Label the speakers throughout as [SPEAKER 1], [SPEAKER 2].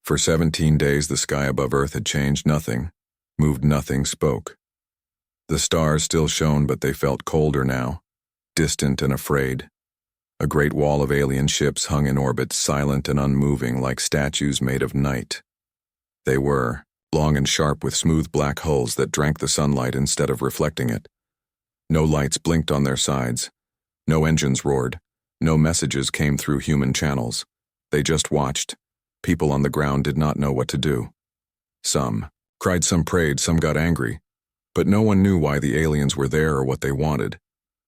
[SPEAKER 1] For 17 days the sky above Earth had changed nothing, moved nothing, spoke. The stars still shone, but they felt colder now, distant and afraid. A great wall of alien ships hung in orbit, silent and unmoving, like statues made of night. They were, long and sharp with smooth black hulls that drank the sunlight instead of reflecting it. No lights blinked on their sides. No engines roared. No messages came through human channels. They just watched. People on the ground did not know what to do. Some cried, some prayed, some got angry. But no one knew why the aliens were there or what they wanted.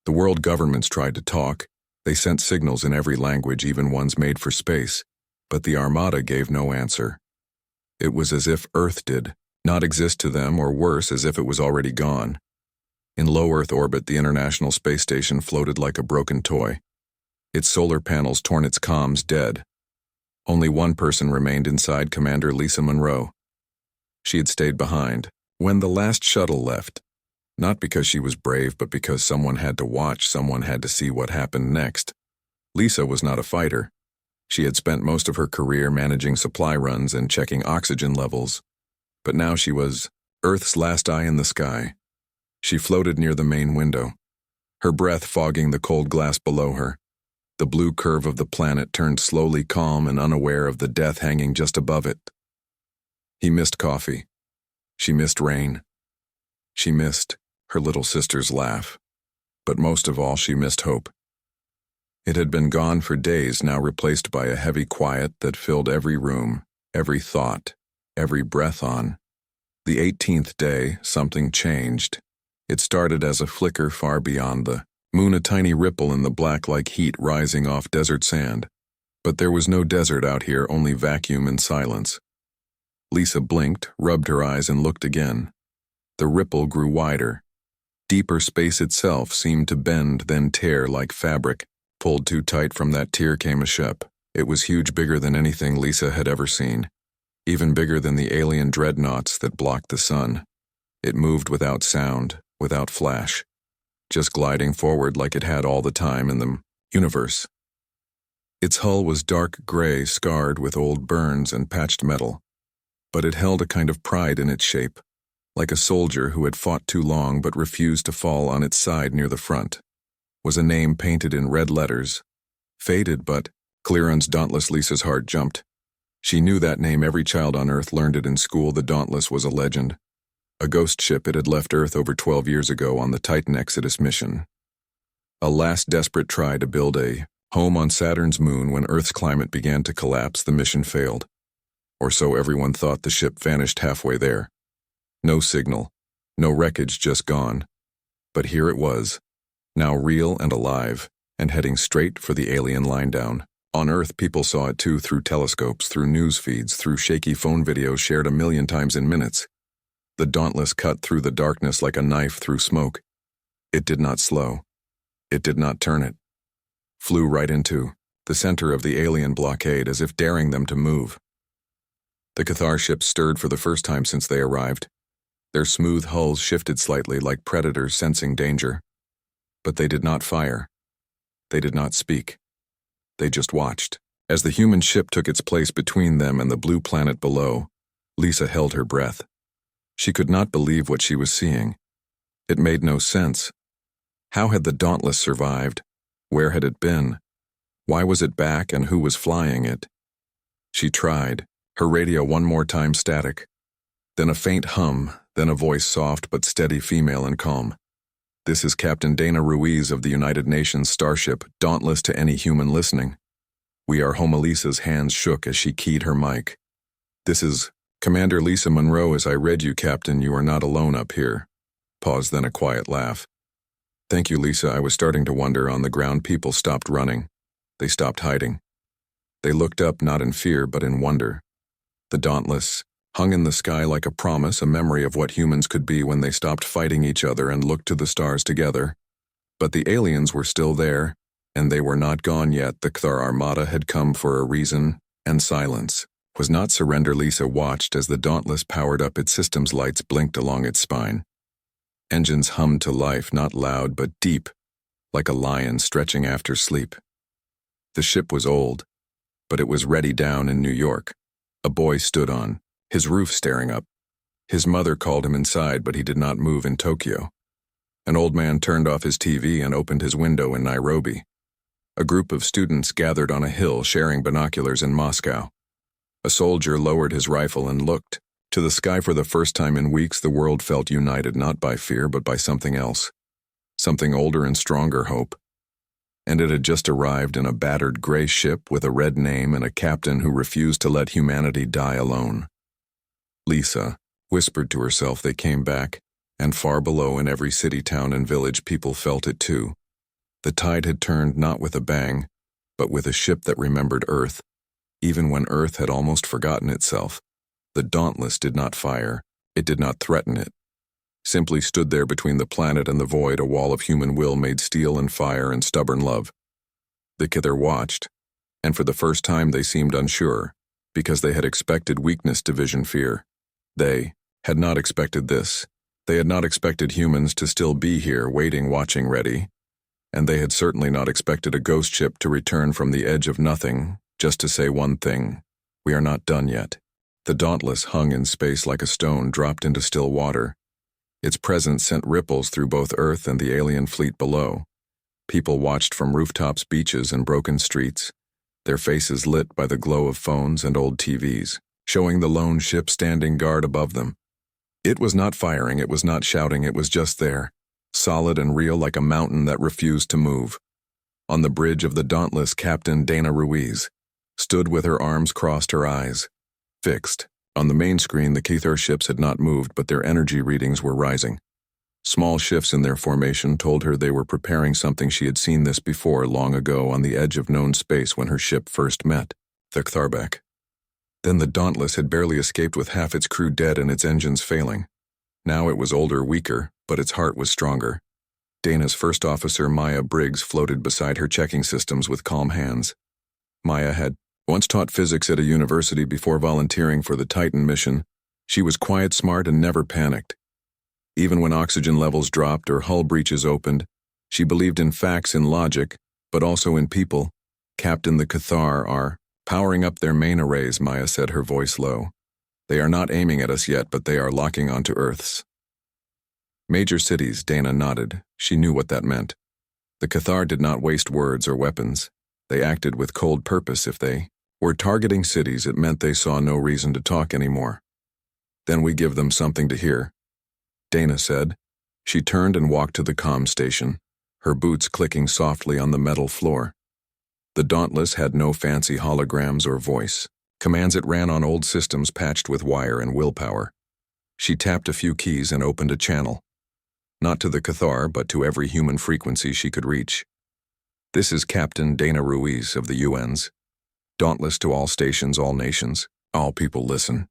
[SPEAKER 1] The world governments tried to talk. They sent signals in every language, even ones made for space. But the Armada gave no answer. It was as if Earth did not exist to them, or worse, as if it was already gone. In low Earth orbit, the International Space Station floated like a broken toy. Its solar panels torn, its comms dead. Only one person remained inside, Commander Lisa Monroe. She had stayed behind when the last shuttle left, not because she was brave, but because someone had to watch, someone had to see what happened next. Lisa was not a fighter. She had spent most of her career managing supply runs and checking oxygen levels, but now she was Earth's last eye in the sky. She floated near the main window, her breath fogging the cold glass below her. The blue curve of the planet turned slowly calm and unaware of the death hanging just above it. He missed coffee. She missed rain. She missed her little sister's laugh. But most of all, she missed hope. It had been gone for days, now replaced by a heavy quiet that filled every room, every thought, every breath. On the 18th day, something changed. It started as a flicker far beyond the moon, a tiny ripple in the black like heat rising off desert sand. But there was no desert out here, only vacuum and silence. Lisa blinked, rubbed her eyes, and looked again. The ripple grew wider. Deeper space itself seemed to bend, then tear like fabric. Pulled too tight from that tear came a ship. It was huge, bigger than anything Lisa had ever seen. Even bigger than the alien dreadnoughts that blocked the sun. It moved without sound, without flash, just gliding forward like it had all the time in the universe. Its hull was dark gray, scarred with old burns and patched metal, but it held a kind of pride in its shape, like a soldier who had fought too long but refused to fall. On its side near the front was a name painted in red letters, faded but clear and dauntless. Lisa's heart jumped. She knew that name. Every child on Earth learned it in school. The Dauntless was a legend. A ghost ship. It had left Earth over 12 years ago on the Titan Exodus mission. A last desperate try to build a home on Saturn's moon. When Earth's climate began to collapse, the mission failed. Or so everyone thought. The ship vanished halfway there. No signal, no wreckage, just gone. But here it was, now real and alive, and heading straight for the alien line down. On Earth, people saw it too, through telescopes, through news feeds, through shaky phone videos shared a million times in minutes. The Dauntless cut through the darkness like a knife through smoke. It did not slow. It did not turn. It flew right into the center of the alien blockade, as if daring them to move. The Cathar ships stirred for the first time since they arrived. Their smooth hulls shifted slightly, like predators sensing danger. But they did not fire. They did not speak. They just watched. As the human ship took its place between them and the blue planet below, Lisa held her breath. She could not believe what she was seeing. It made no sense. How had the Dauntless survived? Where had it been? Why was it back, and who was flying it? She tried, her radio one more time static. Then a faint hum, then a voice, soft but steady, female and calm. "This is Captain Dana Ruiz of the United Nations starship, Dauntless, to any human listening. We are home." Lisa's hands shook as she keyed her mic. "This is Commander Lisa Monroe. As I read you, Captain, you are not alone up here." Pause, then a quiet laugh. "Thank you, Lisa. I was starting to wonder." On the ground, people stopped running. They stopped hiding. They looked up, not in fear, but in wonder. The Dauntless hung in the sky like a promise, a memory of what humans could be when they stopped fighting each other and looked to the stars together. But the aliens were still there, and they were not gone yet. The Cathar Armada had come for a reason, and silence was not surrender. Lisa watched as the Dauntless powered up. Its systems lights blinked along its spine. Engines hummed to life, not loud but deep, like a lion stretching after sleep. The ship was old, but it was ready down in New York. A boy stood on his roof staring up. His mother called him inside, but he did not move in Tokyo. An old man turned off his TV and opened his window in Nairobi. A group of students gathered on a hill sharing binoculars in Moscow. A soldier lowered his rifle and looked. To the sky for the first time in weeks, the world felt united not by fear but by something else. Something older and stronger hope. And it had just arrived in a battered gray ship with a red name and a captain who refused to let humanity die alone. Lisa whispered to herself they came back, and far below in every city, town, and village people felt it too. The tide had turned not with a bang, but with a ship that remembered Earth, even when Earth had almost forgotten itself. The Dauntless did not fire, it did not threaten it. Simply stood there between the planet and the void, a wall of human will made steel and fire and stubborn love. The Kither watched, and for the first time they seemed unsure, because they had expected weakness, division, fear. They had not expected this. They had not expected humans to still be here, waiting, watching, ready. And they had certainly not expected a ghost ship to return from the edge of nothing, just to say one thing: we are not done yet. The Dauntless hung in space like a stone dropped into still water. Its presence sent ripples through both Earth and the alien fleet below. People watched from rooftops, beaches, and broken streets, their faces lit by the glow of phones and old TVs, showing the lone ship standing guard above them. It was not firing, it was not shouting, it was just there, solid and real like a mountain that refused to move. On the bridge of the Dauntless, Captain Dana Ruiz stood with her arms crossed, her eyes fixed. On the main screen, the Kither ships had not moved, but their energy readings were rising. Small shifts in their formation told her they were preparing something. She had seen this before, long ago, on the edge of known space when her ship first met the Ktharbeck. Then the Dauntless had barely escaped with half its crew dead and its engines failing. Now it was older, weaker, but its heart was stronger. Dana's first officer, Maya Briggs, floated beside her, checking systems with calm hands. Maya had once taught physics at a university before volunteering for the Titan mission. She was quiet, smart, and never panicked. Even when oxygen levels dropped or hull breaches opened, she believed in facts, in logic, but also in people. Captain, the Cathar are powering up their main arrays, Maya said, her voice low. They are not aiming at us yet, but they are locking onto Earth's major cities. Dana nodded. She knew what that meant. The Cathar did not waste words or weapons. They acted with cold purpose. If they were targeting cities, it meant they saw no reason to talk anymore. Then we give them something to hear, Dana said. She turned and walked to the comm station, her boots clicking softly on the metal floor. The Dauntless had no fancy holograms or voice commands. It ran on old systems patched with wire and willpower. She tapped a few keys and opened a channel. Not to the Cathar, but to every human frequency she could reach. This is Captain Dana Ruiz of the UN's. Dauntless to all stations, all nations, all people listen.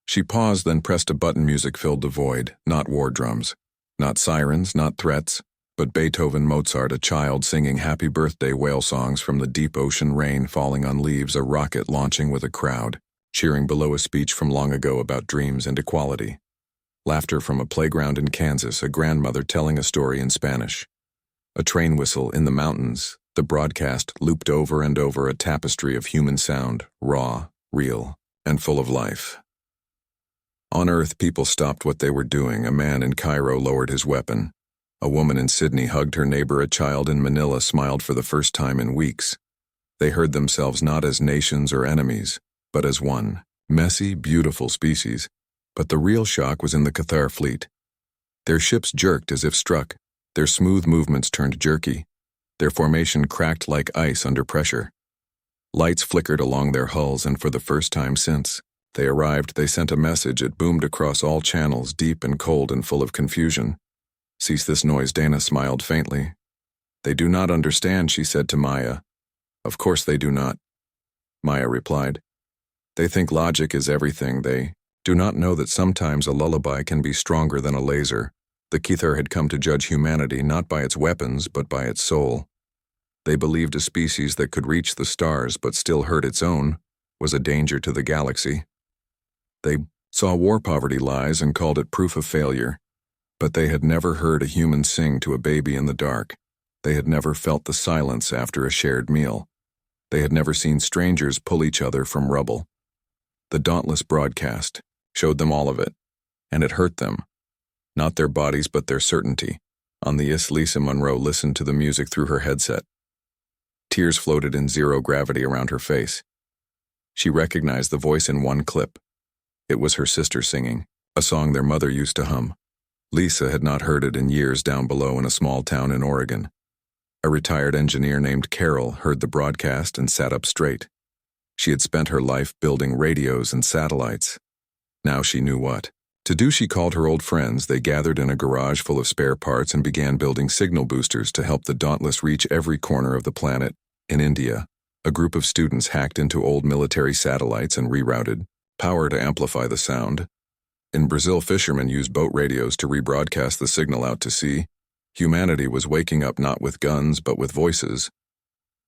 [SPEAKER 1] She paused, then pressed a button. Music filled the void, not war drums, not sirens, not threats, but Beethoven, Mozart, a child singing happy birthday whale songs from the deep ocean, rain falling on leaves, a rocket launching with a crowd cheering below, a speech from long ago about dreams and equality. Laughter from a playground in Kansas, a grandmother telling a story in Spanish. A train whistle in the mountains. The broadcast looped over and over, a tapestry of human sound, raw, real, and full of life. On Earth, people stopped what they were doing. A man in Cairo lowered his weapon. A woman in Sydney hugged her neighbor. A child in Manila smiled for the first time in weeks. They heard themselves not as nations or enemies, but as one messy, beautiful species. But the real shock was in the Cathar fleet. Their ships jerked as if struck. Their smooth movements turned jerky. Their formation cracked like ice under pressure. Lights flickered along their hulls, and for the first time since they arrived, they sent a message. It boomed across all channels, deep and cold and full of confusion. Cease this noise, Dana smiled faintly. They do not understand, she said to Maya. Of course they do not, Maya replied. They think logic is everything. They do not know that sometimes a lullaby can be stronger than a laser. The Kither had come to judge humanity not by its weapons, but by its soul. They believed a species that could reach the stars but still hurt its own was a danger to the galaxy. They saw war, poverty, lies, and called it proof of failure. But they had never heard a human sing to a baby in the dark. They had never felt the silence after a shared meal. They had never seen strangers pull each other from rubble. The Dauntless broadcast showed them all of it, and it hurt them. Not their bodies, but their certainty. On the IS, Lisa Monroe listened to the music through her headset. Tears floated in zero gravity around her face. She recognized the voice in one clip. It was her sister singing, a song their mother used to hum. Lisa had not heard it in years down below in a small town in Oregon. A retired engineer named Carol heard the broadcast and sat up straight. She had spent her life building radios and satellites. Now she knew what to do. She called her old friends. They gathered in a garage full of spare parts and began building signal boosters to help the Dauntless reach every corner of the planet. In India, a group of students hacked into old military satellites and rerouted power to amplify the sound. In Brazil, fishermen used boat radios to rebroadcast the signal out to sea. Humanity was waking up not with guns but with voices.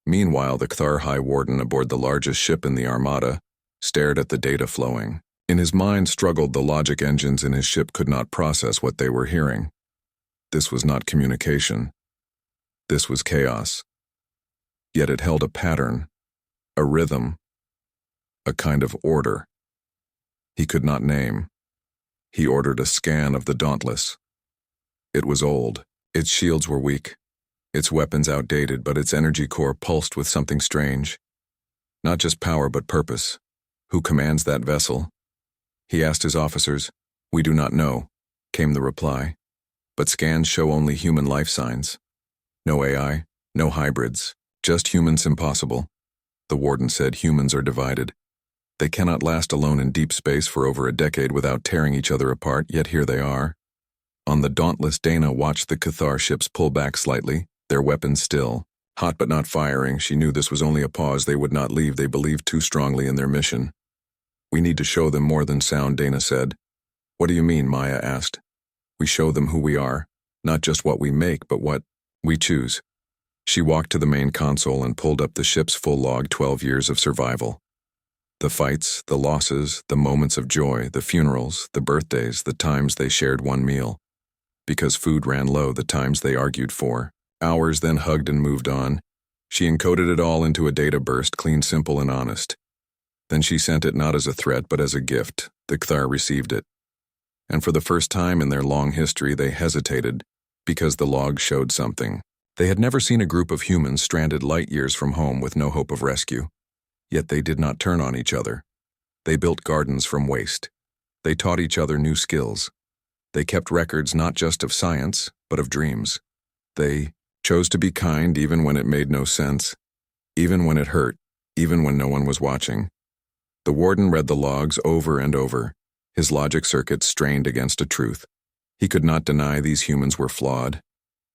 [SPEAKER 1] Meanwhile, the Cathar High Warden aboard the largest ship in the Armada stared at the data flowing. In his mind struggled the logic engines in his ship could not process what they were hearing. This was not communication. This was chaos. Yet it held a pattern, a rhythm, a kind of order. He could not name. He ordered a scan of the Dauntless. It was old. Its shields were weak. Its weapons outdated, but its energy core pulsed with something strange. Not just power, but purpose. Who commands that vessel? He asked his officers. We do not know, came the reply. But scans show only human life signs. No AI, no hybrids, just humans impossible. The warden said humans are divided. They cannot last alone in deep space for over a decade without tearing each other apart, yet here they are. On the Dauntless, Dana watched the Cathar ships pull back slightly, their weapons still. Hot but not firing, she knew this was only a pause. They would not leave. They believed too strongly in their mission. We need to show them more than sound, Dana said. What do you mean, Maya asked. We show them who we are, not just what we make, but what we choose. She walked to the main console and pulled up the ship's full log, 12 years of survival. The fights, the losses, the moments of joy, the funerals, the birthdays, the times they shared one meal. Because food ran low, the times they argued for hours, then hugged and moved on. She encoded it all into a data burst, clean, simple, and honest. Then she sent it not as a threat, but as a gift. The Cathar received it. And for the first time in their long history, they hesitated, because the log showed something. They had never seen a group of humans stranded light years from home with no hope of rescue. Yet they did not turn on each other. They built gardens from waste. They taught each other new skills. They kept records not just of science, but of dreams. They chose to be kind even when it made no sense, even when it hurt, even when no one was watching. The warden read the logs over and over, his logic circuits strained against a truth. He could not deny these humans were flawed.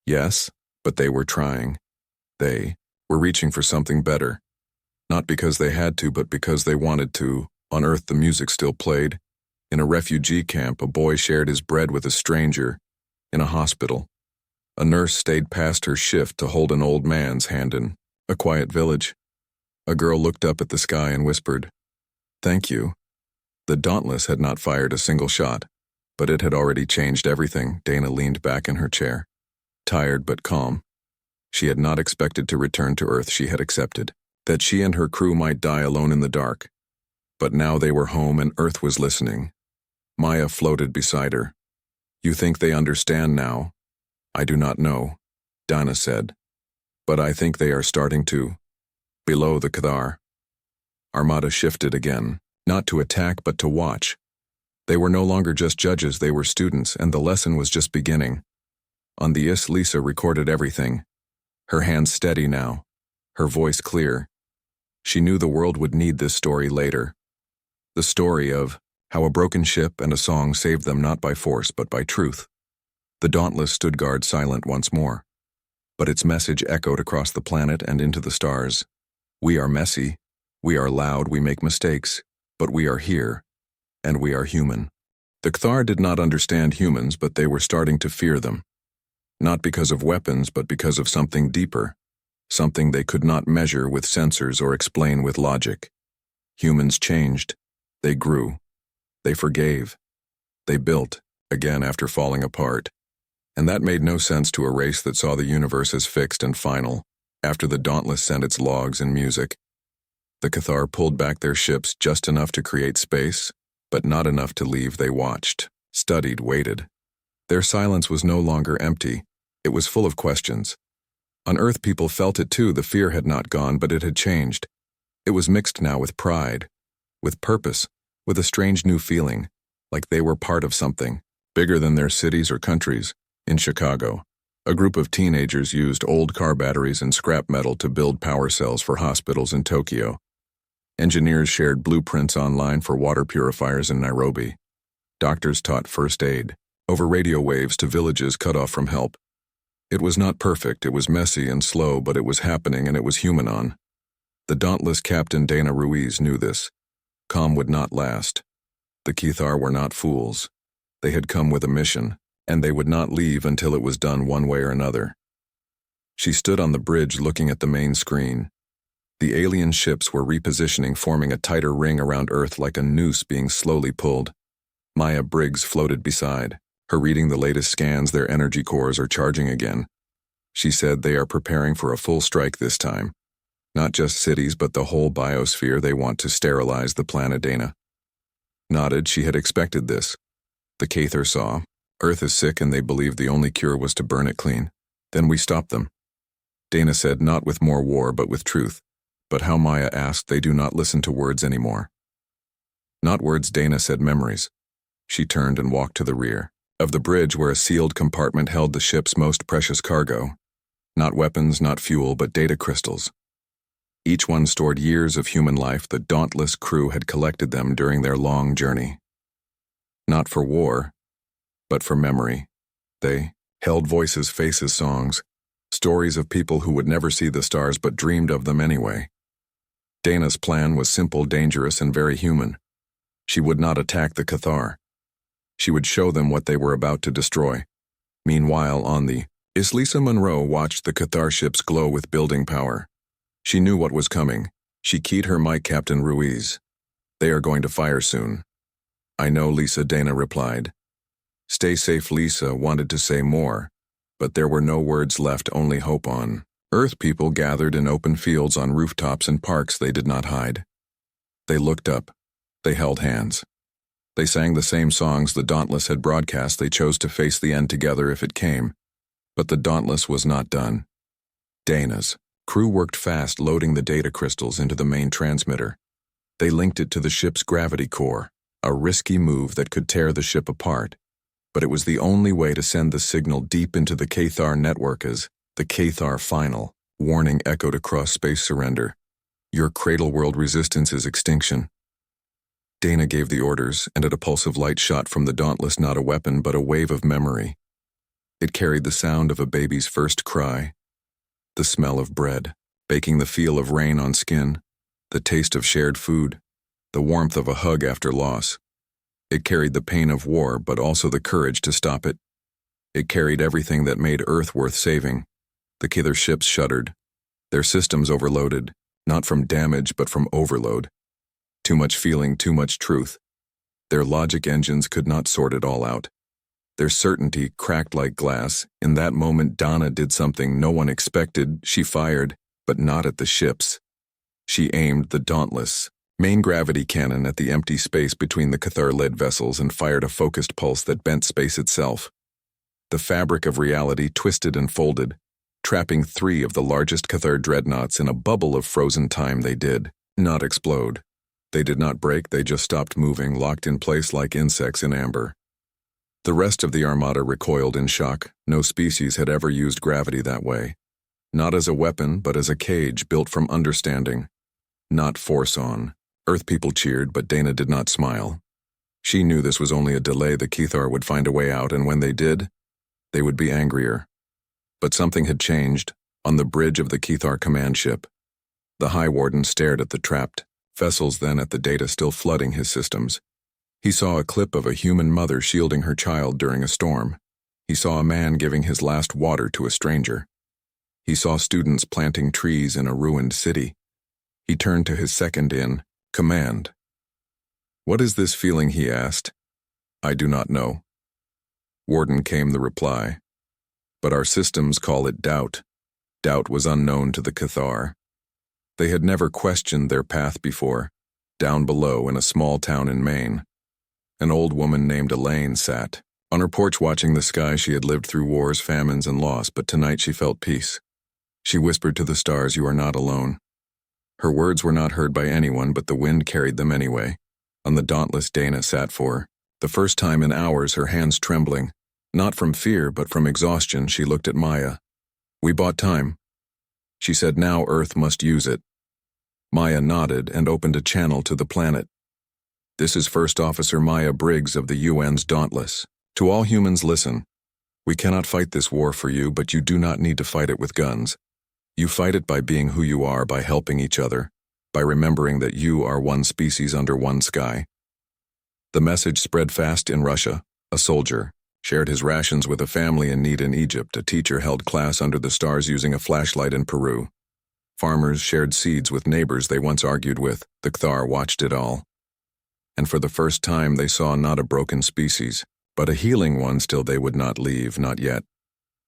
[SPEAKER 1] Yes, but they were trying. They were reaching for something better. Not because they had to, but because they wanted to. On Earth, the music still played. In a refugee camp, a boy shared his bread with a stranger. In a hospital, a nurse stayed past her shift to hold an old man's hand. In a quiet village, a girl looked up at the sky and whispered, "Thank you." The Dauntless had not fired a single shot, but it had already changed everything. Dana leaned back in her chair, tired but calm. She had not expected to return to Earth. She had accepted that she and her crew might die alone in the dark. But now they were home and Earth was listening. Maya floated beside her. You think they understand now? I do not know, Dana said. But I think they are starting to. Below the Cathar, Armada shifted again, not to attack but to watch. They were no longer just judges, they were students, and the lesson was just beginning. On the IS, Lisa recorded everything. Her hands steady now, her voice clear. She knew the world would need this story later. The story of how a broken ship and a song saved them not by force but by truth. The Dauntless stood guard silent once more. But its message echoed across the planet and into the stars. We are messy, we are loud, we make mistakes, but we are here, and we are human. The Cathar did not understand humans, but they were starting to fear them. Not because of weapons, but because of something deeper. Something they could not measure with sensors or explain with logic. Humans changed. They grew. They forgave. They built, again after falling apart. And that made no sense to a race that saw the universe as fixed and final, after the Dauntless sent its logs and music. The Cathar pulled back their ships just enough to create space, but not enough to leave. They watched, studied, waited. Their silence was no longer empty. It was full of questions. On Earth, people felt it too. The fear had not gone, but it had changed. It was mixed now with pride, with purpose, with a strange new feeling, like they were part of something bigger than their cities or countries. In Chicago, a group of teenagers used old car batteries and scrap metal to build power cells for hospitals in Tokyo. Engineers shared blueprints online for water purifiers in Nairobi. Doctors taught first aid over radio waves to villages cut off from help. It was not perfect, it was messy and slow, but it was happening and it was human on. The dauntless Captain Dana Ruiz knew this. Calm would not last. The Cathar were not fools. They had come with a mission, and they would not leave until it was done one way or another. She stood on the bridge looking at the main screen. The alien ships were repositioning, forming a tighter ring around Earth like a noose being slowly pulled. Maya Briggs floated beside, her reading the latest scans. Their energy cores are charging again. She said they are preparing for a full strike this time. Not just cities, but the whole biosphere. They want to sterilize the planet. Dana nodded. She had expected this. The Cathar saw, Earth is sick and they believed the only cure was to burn it clean. Then we stop them. Dana said, not with more war, but with truth. But how? Maya asked. They do not listen to words anymore. Not words, Dana said, memories. She turned and walked to the rear of the bridge where a sealed compartment held the ship's most precious cargo. Not weapons, not fuel, but data crystals. Each one stored years of human life. The dauntless crew had collected them during their long journey. Not for war, but for memory. They held voices, faces, songs, stories of people who would never see the stars but dreamed of them anyway. Dana's plan was simple, dangerous, and very human. She would not attack the Cathar. She would show them what they were about to destroy. Meanwhile, on the Lisa Monroe watched the Cathar ships glow with building power. She knew what was coming. She keyed her mic. Captain Ruiz, they are going to fire soon. I know, Lisa, Dana replied. Stay safe. Lisa wanted to say more, but there were no words left, only hope. On Earth, people gathered in open fields, on rooftops and parks. They did not hide. They looked up. They held hands. They sang the same songs the Dauntless had broadcast. They chose to face the end together if it came. But the Dauntless was not done. Dana's crew worked fast, loading the data crystals into the main transmitter. They linked it to the ship's gravity core, a risky move that could tear the ship apart. But it was the only way to send the signal deep into the Cathar network. As the Cathar final warning echoed across space, surrender. Your cradle world resistance is extinction. Dana gave the orders, and a pulse of light shot from the Dauntless, not a weapon, but a wave of memory. It carried the sound of a baby's first cry, the smell of bread, baking, the feel of rain on skin, the taste of shared food, the warmth of a hug after loss. It carried the pain of war, but also the courage to stop it. It carried everything that made Earth worth saving. The Cathar ships shuddered, their systems overloaded, not from damage but from overload. Too much feeling, too much truth. Their logic engines could not sort it all out. Their certainty cracked like glass. In that moment, Dana did something no one expected. She fired, but not at the ships. She aimed the Dauntless main gravity cannon at the empty space between the Cathar-led vessels and fired a focused pulse that bent space itself. The fabric of reality twisted and folded, trapping 3 of the largest Cathar dreadnoughts in a bubble of frozen time. They did not explode. They did not break, they just stopped moving, locked in place like insects in amber. The rest of the Armada recoiled in shock. No species had ever used gravity that way. Not as a weapon, but as a cage built from understanding. Not force on. Earth people cheered, but Dana did not smile. She knew this was only a delay. The Cathar would find a way out, and when they did, they would be angrier. But something had changed. On the bridge of the Cathar command ship, the High Warden stared at the trapped vessels, then at the data still flooding his systems. He saw a clip of a human mother shielding her child during a storm. He saw a man giving his last water to a stranger. He saw students planting trees in a ruined city. He turned to his second in command. What is this feeling? He asked. I do not know. Warden, came the reply. But our systems call it doubt. Doubt was unknown to the Cathar. They had never questioned their path before. Down below, in a small town in Maine, an old woman named Elaine sat on her porch watching the sky. She had lived through wars, famines, and loss, but tonight she felt peace. She whispered to the stars, "You are not alone." Her words were not heard by anyone, but the wind carried them anyway. On the Dauntless Dana sat for the first time in hours, her hands trembling. Not from fear, but from exhaustion, she looked at Maya. "We bought time," she said. "Now Earth must use it." Maya nodded and opened a channel to the planet. "This is First Officer Maya Briggs of the UN's Dauntless. To all humans, listen. We cannot fight this war for you, but you do not need to fight it with guns. You fight it by being who you are, by helping each other, by remembering that you are one species under one sky." The message spread fast in Russia. A soldier shared his rations with a family in need in Egypt. A teacher held class under the stars using a flashlight in Peru. Farmers shared seeds with neighbors they once argued with. The Kthar watched it all. And for the first time they saw not a broken species, but a healing one. Still they would not leave, not yet.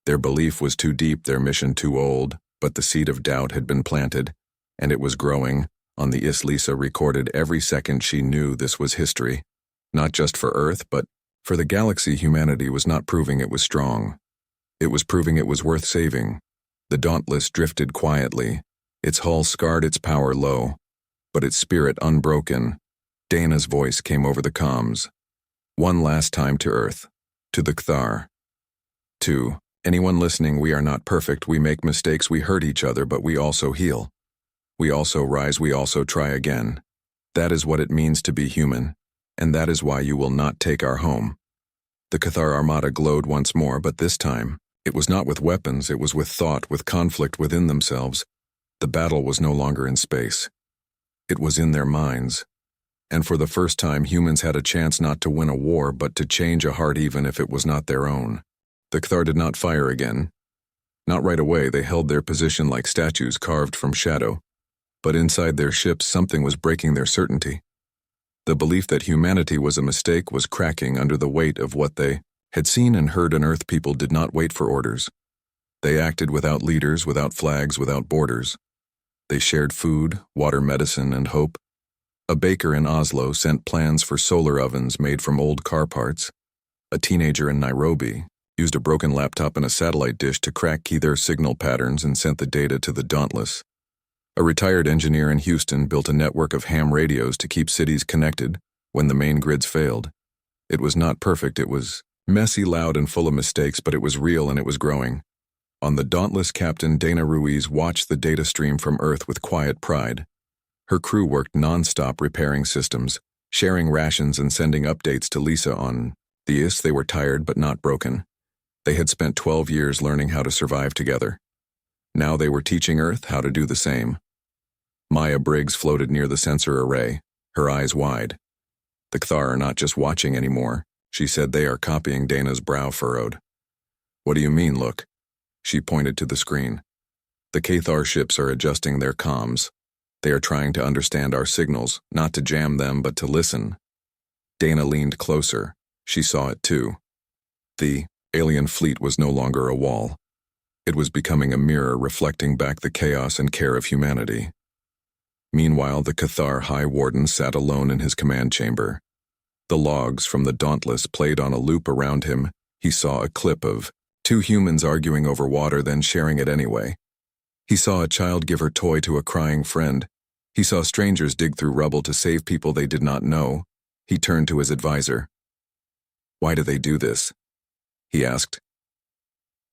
[SPEAKER 1] Their belief was too deep, their mission too old, but the seed of doubt had been planted, and it was growing. On the Lisa recorded every second. She knew this was history. Not just for Earth, but for the galaxy. Humanity was not proving it was strong. It was proving it was worth saving. The Dauntless drifted quietly, its hull scarred, its power low, but its spirit unbroken. Dana's voice came over the comms. "One last time to Earth, to the Kthar. To anyone listening, we are not perfect, we make mistakes, we hurt each other, but we also heal. We also rise, we also try again. That is what it means to be human, and that is why you will not take our home." The Kthar Armada glowed once more, but this time, it was not with weapons, it was with thought, with conflict within themselves. The battle was no longer in space. It was in their minds. And for the first time, humans had a chance not to win a war, but to change a heart even if it was not their own. The Kthar did not fire again. Not right away. They held their position like statues carved from shadow. But inside their ships, something was breaking their certainty. The belief that humanity was a mistake was cracking under the weight of what they had seen and heard. And Earth people did not wait for orders. They acted without leaders, without flags, without borders. They shared food, water, medicine, and hope. A baker in Oslo sent plans for solar ovens made from old car parts. A teenager in Nairobi used a broken laptop and a satellite dish to key their signal patterns and sent the data to the Dauntless. A retired engineer in Houston built a network of ham radios to keep cities connected when the main grids failed. It was not perfect, it was messy, loud, and full of mistakes, but it was real and it was growing. On the Dauntless, Captain Dana Ruiz watched the data stream from Earth with quiet pride. Her crew worked non-stop repairing systems, sharing rations and sending updates to Lisa on the IS. They were tired but not broken. They had spent 12 years learning how to survive together. Now they were teaching Earth how to do the same. Maya Briggs floated near the sensor array, her eyes wide. "The Kthar are not just watching anymore," she said. "They are copying." Dana's brow furrowed. "What do you mean, look?" She pointed to the screen. "The Kthar ships are adjusting their comms. They are trying to understand our signals, not to jam them, but to listen." Dana leaned closer. She saw it too. The alien fleet was no longer a wall. It was becoming a mirror reflecting back the chaos and care of humanity. Meanwhile, the Kthar High Warden sat alone in his command chamber. The logs from the Dauntless played on a loop around him. He saw a clip of two humans arguing over water, then sharing it anyway. He saw a child give her toy to a crying friend. He saw strangers dig through rubble to save people they did not know. He turned to his advisor. "Why do they do this?" he asked.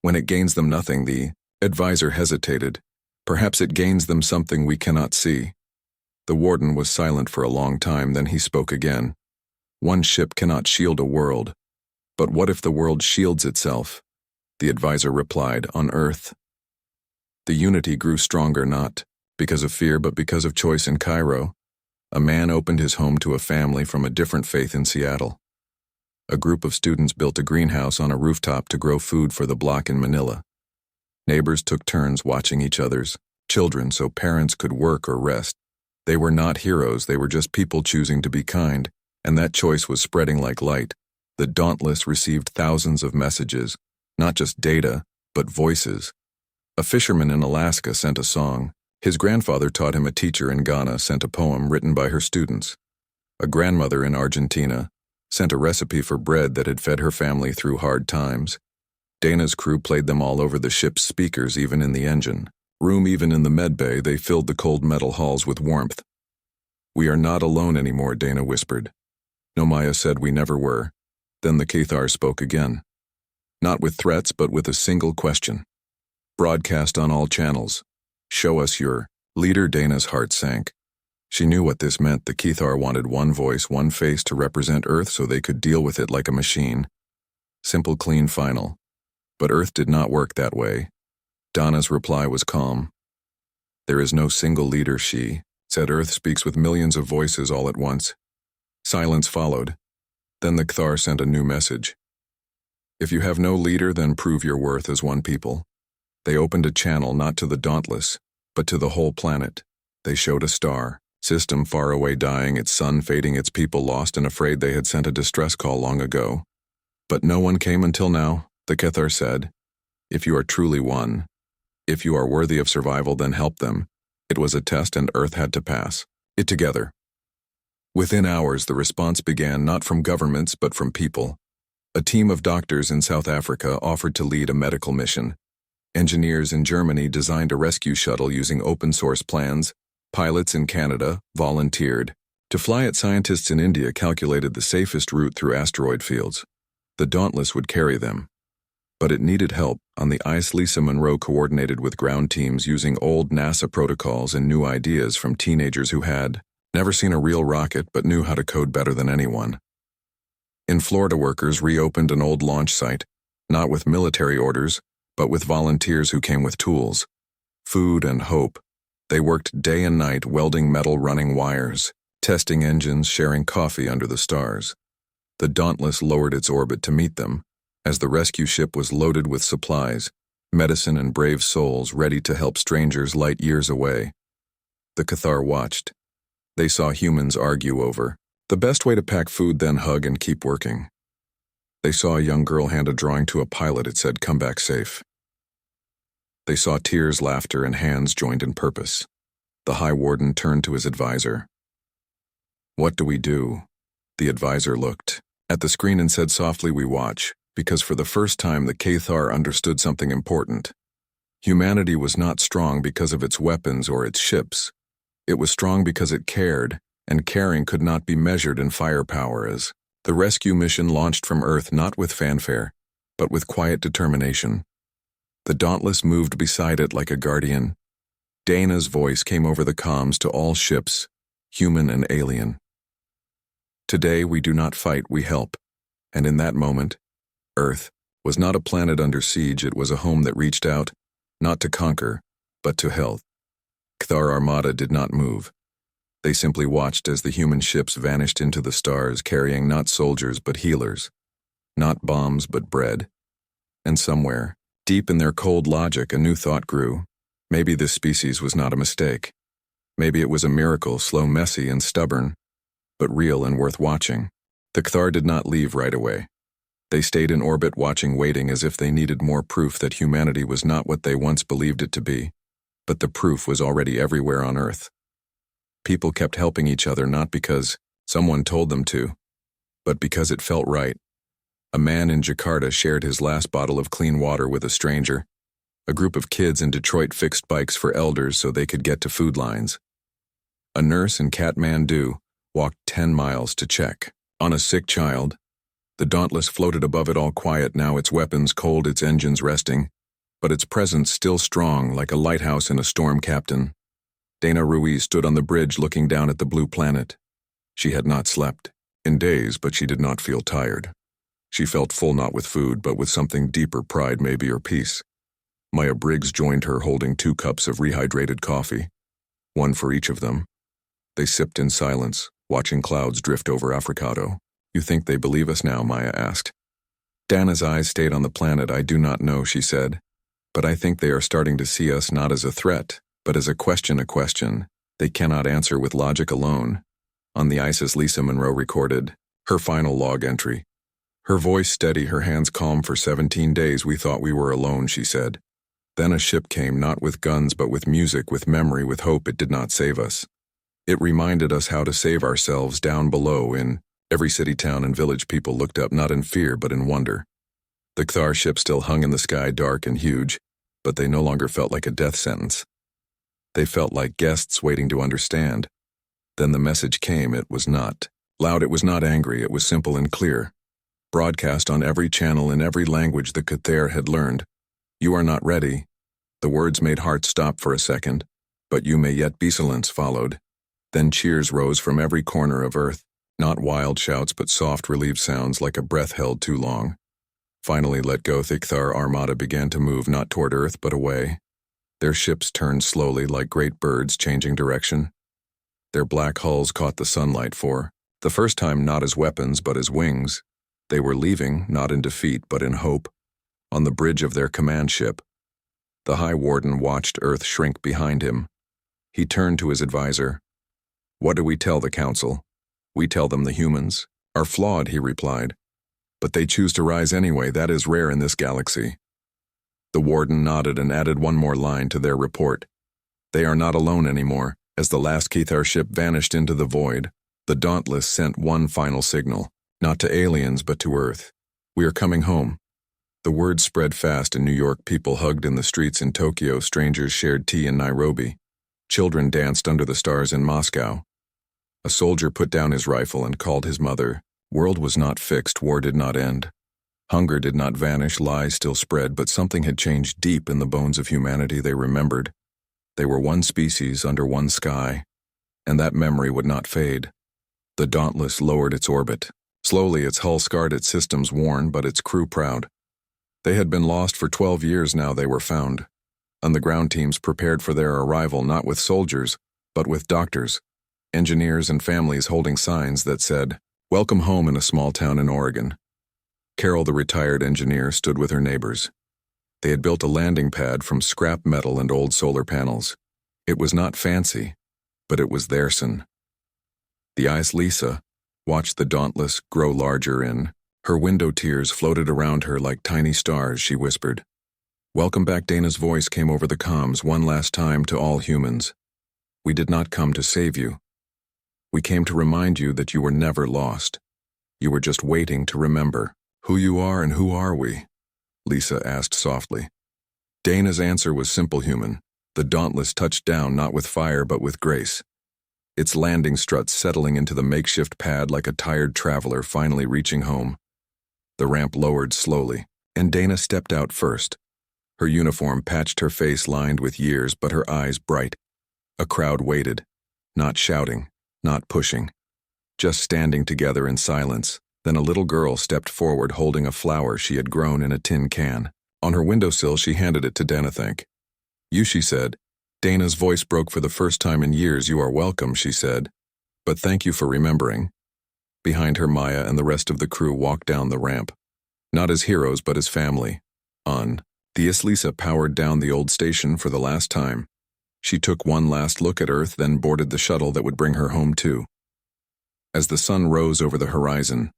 [SPEAKER 1] "When it gains them nothing," the advisor hesitated. "Perhaps it gains them something we cannot see." The warden was silent for a long time, then he spoke again. "One ship cannot shield a world. But what if the world shields itself?" The advisor replied, "On Earth." The unity grew stronger, not because of fear, but because of choice. In Cairo, a man opened his home to a family from a different faith. In Seattle, a group of students built a greenhouse on a rooftop to grow food for the block. In Manila, neighbors took turns watching each other's children so parents could work or rest. They were not heroes, they were just people choosing to be kind, and that choice was spreading like light. The Dauntless received thousands of messages, not just data, but voices. A fisherman in Alaska sent a song, His grandfather taught him. A teacher in Ghana sent a poem written by her students. A grandmother in Argentina sent a recipe for bread that had fed her family through hard times. Dana's crew played them all over the ship's speakers, even in the engine room, even in the med bay. They filled the cold metal halls with warmth. "We are not alone anymore," Dana whispered. Nomaya said, "We never were." Then the Cathar spoke again. Not with threats, but with a single question. "Broadcast on all channels. Show us your leader." Dana's heart sank. She knew what this meant. The Cathar wanted one voice, one face to represent Earth so they could deal with it like a machine. Simple, clean, final. But Earth did not work that way. Dana's reply was calm. "There is no single leader," she said. "Earth speaks with millions of voices all at once." Silence followed. Then the Cathar sent a new message. "If you have no leader, then prove your worth as one people." They opened a channel not to the dauntless, but to the whole planet. They showed a star system far away, dying, its sun fading, its people lost and afraid. They had sent a distress call long ago. But no one came until now. The Cathar said, "If you are truly one, if you are worthy of survival, then help them." It was a test, and Earth had to pass it together. Within hours, the response began, not from governments, but from people. A team of doctors in South Africa offered to lead a medical mission. Engineers in Germany designed a rescue shuttle using open-source plans. Pilots in Canada volunteered to fly it. Scientists in India calculated the safest route through asteroid fields. The Dauntless would carry them. But it needed help. On the ice, Lisa Monroe coordinated with ground teams using old NASA protocols and new ideas from teenagers who had never seen a real rocket but knew how to code better than anyone. In Florida, workers reopened an old launch site, not with military orders, but with volunteers who came with tools, food, and hope. They worked day and night, welding metal, running wires, testing engines, sharing coffee under the stars. The Dauntless lowered its orbit to meet them, as the rescue ship was loaded with supplies, medicine, and brave souls ready to help strangers light years away. The Cathar watched. They saw humans argue over the best way to pack food, then hug and keep working. They saw a young girl hand a drawing to a pilot. It said, "Come back safe." They saw tears, laughter, and hands joined in purpose. The High Warden turned to his advisor. "What do we do?" The advisor looked at the screen and said softly, "We watch." Because for the first time, the Cathar understood something important. Humanity was not strong because of its weapons or its ships. It was strong because it cared, and caring could not be measured in firepower. As the rescue mission launched from Earth, not with fanfare, but with quiet determination. The Dauntless moved beside it like a guardian. Dana's voice came over the comms to all ships, human and alien. "Today we do not fight, we help." And in that moment, Earth was not a planet under siege. It was a home that reached out, not to conquer, but to help. Cathar Armada did not move. They simply watched as the human ships vanished into the stars, carrying not soldiers but healers, not bombs but bread. And somewhere, deep in their cold logic, a new thought grew. Maybe this species was not a mistake. Maybe it was a miracle, slow, messy, and stubborn, but real and worth watching. The Cathar did not leave right away. They stayed in orbit, watching, waiting, as if they needed more proof that humanity was not what they once believed it to be. But the proof was already everywhere on Earth. People kept helping each other, not because someone told them to, but because it felt right. A man in Jakarta shared his last bottle of clean water with a stranger. A group of kids in Detroit fixed bikes for elders so they could get to food lines. A nurse in Kathmandu walked 10 miles to check on a sick child. The Dauntless floated above it all, quiet now, its weapons cold, its engines resting, but its presence still strong, like a lighthouse in a storm. Captain Dana Ruiz stood on the bridge looking down at the blue planet. She had not slept in days, but she did not feel tired. She felt full, not with food, but with something deeper, pride maybe, or peace. Maya Briggs joined her, holding 2 cups of rehydrated coffee, one for each of them. They sipped in silence, watching clouds drift over Africado. "You think they believe us now?" Maya asked. Dana's eyes stayed on the planet. "I do not know," she said. "But I think they are starting to see us not as a threat, but as a question they cannot answer with logic alone." On the ISIS, Lisa Monroe recorded her final log entry. Her voice steady, her hands calm. "For 17 days we thought we were alone," she said. Then a ship came, not with guns but with music, with memory, with hope. It did not save us. It reminded us how to save ourselves down below. In every city, town, and village, people looked up, not in fear but in wonder. The Cthar ship still hung in the sky, dark and huge, but they no longer felt like a death sentence. They felt like guests waiting to understand. Then the message came. It was not loud, it was not angry, it was simple and clear. Broadcast on every channel in every language the Cthar had learned. You are not ready. The words made hearts stop for a second, but you may yet be. Silence followed. Then cheers rose from every corner of Earth, not wild shouts but soft, relieved sounds like a breath held too long. Finally let go. The Cthar Armada began to move, not toward Earth but away. Their ships turned slowly like great birds changing direction. Their black hulls caught the sunlight for the first time, not as weapons but as wings. They were leaving, not in defeat but in hope. On the bridge of their command ship, the High Warden watched Earth shrink behind him. He turned to his advisor. What do we tell the Council? We tell them the humans are flawed, he replied. But they choose to rise anyway. That is rare in this galaxy. The Warden nodded and added one more line to their report. They are not alone anymore. As the last Cthar ship vanished into the void, the Dauntless sent one final signal, not to aliens but to Earth. We are coming home. The word spread fast in New York. People hugged in the streets in Tokyo. Strangers shared tea in Nairobi. Children danced under the stars in Moscow. A soldier put down his rifle and called his mother. World was not fixed. War did not end. Hunger did not vanish. Lies still spread, but something had changed deep in the bones of humanity. They remembered. They were one species under one sky, and that memory would not fade. The Dauntless lowered its orbit. Slowly, its hull scarred, its systems worn, but its crew proud. They had been lost for 12 years. Now they were found. And the ground teams prepared for their arrival, not with soldiers, but with doctors, engineers, and families holding signs that said, "Welcome home," in a small town in Oregon. Carol, the retired engineer, stood with her neighbors. They had built a landing pad from scrap metal and old solar panels. It was not fancy, but it was their son. The eyes Lisa watched the Dauntless grow larger in. Her window tears floated around her like tiny stars. She whispered, "Welcome back." Dana's voice came over the comms one last time to all humans. "We did not come to save you. We came to remind you that you were never lost. You were just waiting to remember who you are." "And who are we?" Lisa asked softly. Dana's answer was simple: human. The Dauntless touched down, not with fire but with grace. Its landing struts settling into the makeshift pad like a tired traveler finally reaching home. The ramp lowered slowly, and Dana stepped out first. Her uniform patched, her face lined with years, but her eyes bright. A crowd waited, not shouting, not pushing, just standing together in silence. Then a little girl stepped forward holding a flower she had grown in a tin can. On her windowsill, she handed it to Dana. "Thank you," she said. Dana's voice broke for the first time in years. "You are welcome," she said. "But thank you for remembering." Behind her, Maya and the rest of the crew walked down the ramp. Not as heroes, but as family. The Lisa powered down the old station for the last time. She took one last look at Earth, then boarded the shuttle that would bring her home too. As the sun rose over the horizon,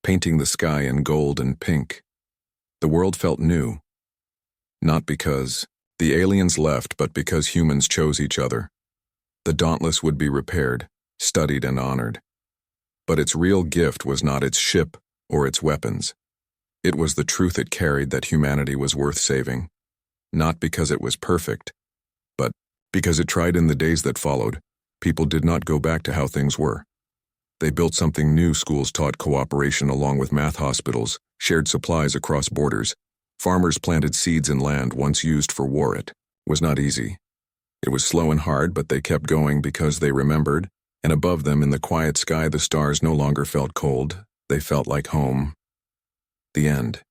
[SPEAKER 1] painting the sky in gold and pink, the world felt new. Not because the aliens left, but because humans chose each other. The Dauntless would be repaired, studied, and honored. But its real gift was not its ship or its weapons. It was the truth it carried, that humanity was worth saving. Not because it was perfect, but because it tried. In the days that followed, people did not go back to how things were. They built something new. Schools taught cooperation along with math. Hospitals shared supplies across borders. Farmers planted seeds in land once used for war. It was not easy. It was slow and hard, but they kept going because they remembered. And above them, in the quiet sky, the stars no longer felt cold. They felt like home. The end.